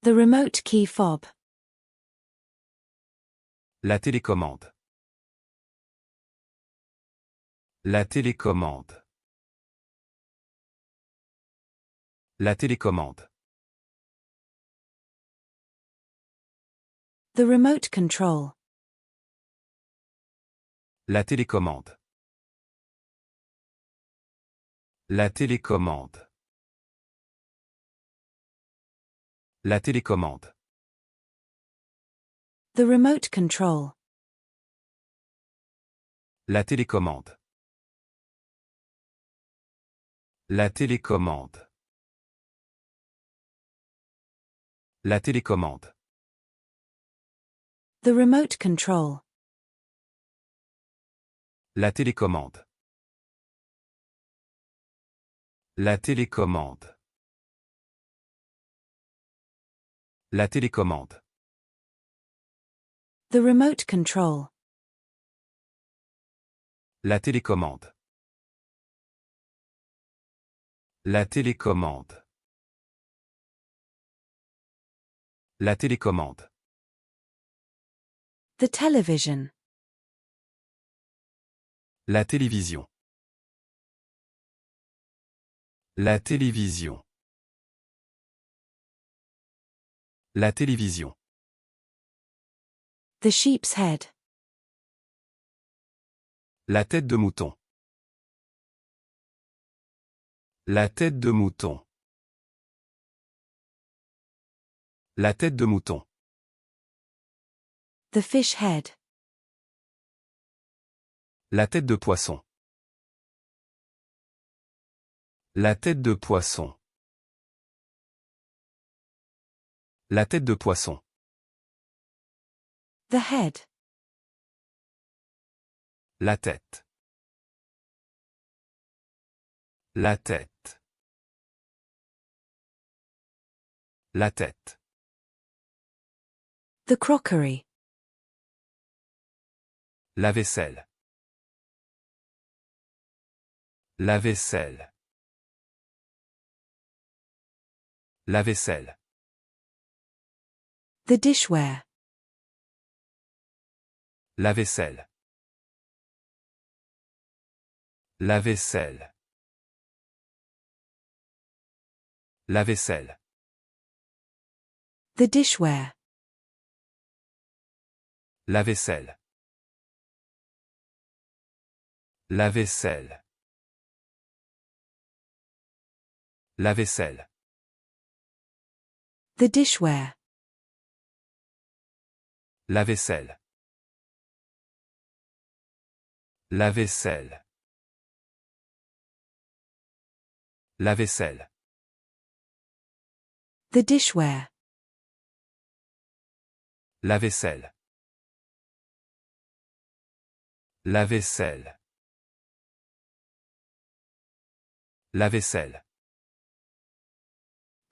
The remote key fob. La télécommande. La télécommande. La télécommande. The remote control. La télécommande. La télécommande. La télécommande. The remote control. La télécommande. La télécommande. La télécommande. The remote control. La télécommande. La télécommande. La télécommande. The remote control. La télécommande. La télécommande. La télécommande. The television. La télévision. La télévision. La télévision. The sheep's head. La tête de mouton. La tête de mouton. La tête de mouton. The fish head. La tête de poisson. La tête de poisson. La tête de poisson. The head. La tête. La tête. La tête. The crockery. La vaisselle. La vaisselle. La vaisselle. The dishware. La vaisselle. La vaisselle. La vaisselle. The dishware. La vaisselle. La vaisselle. La vaisselle. The dishware. La vaisselle. La vaisselle. La vaisselle. The dishware. La vaisselle. La vaisselle. La vaisselle.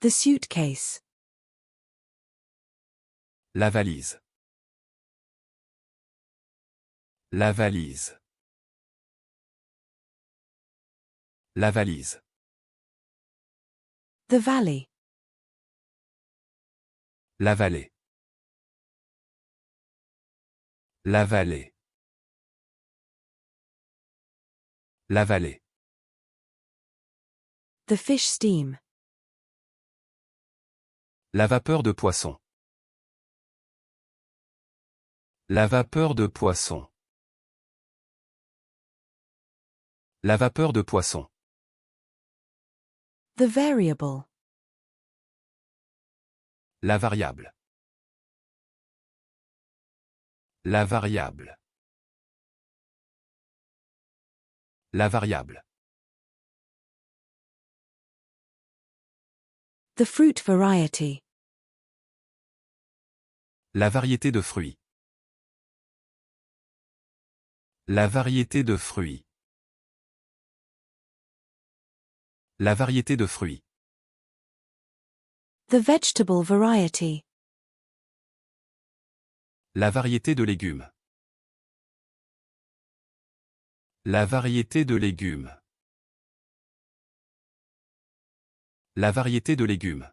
The suitcase. La valise. La valise. La valise. The valley. La vallée. La vallée. La vallée. The fish steam. La vapeur de poisson. La vapeur de poisson. La vapeur de poisson. The variable. La variable. La variable. La variable. The fruit variety. La variété de fruits. La variété de fruits. La variété de fruits. The vegetable variety. La variété de légumes. La variété de légumes. La variété de légumes.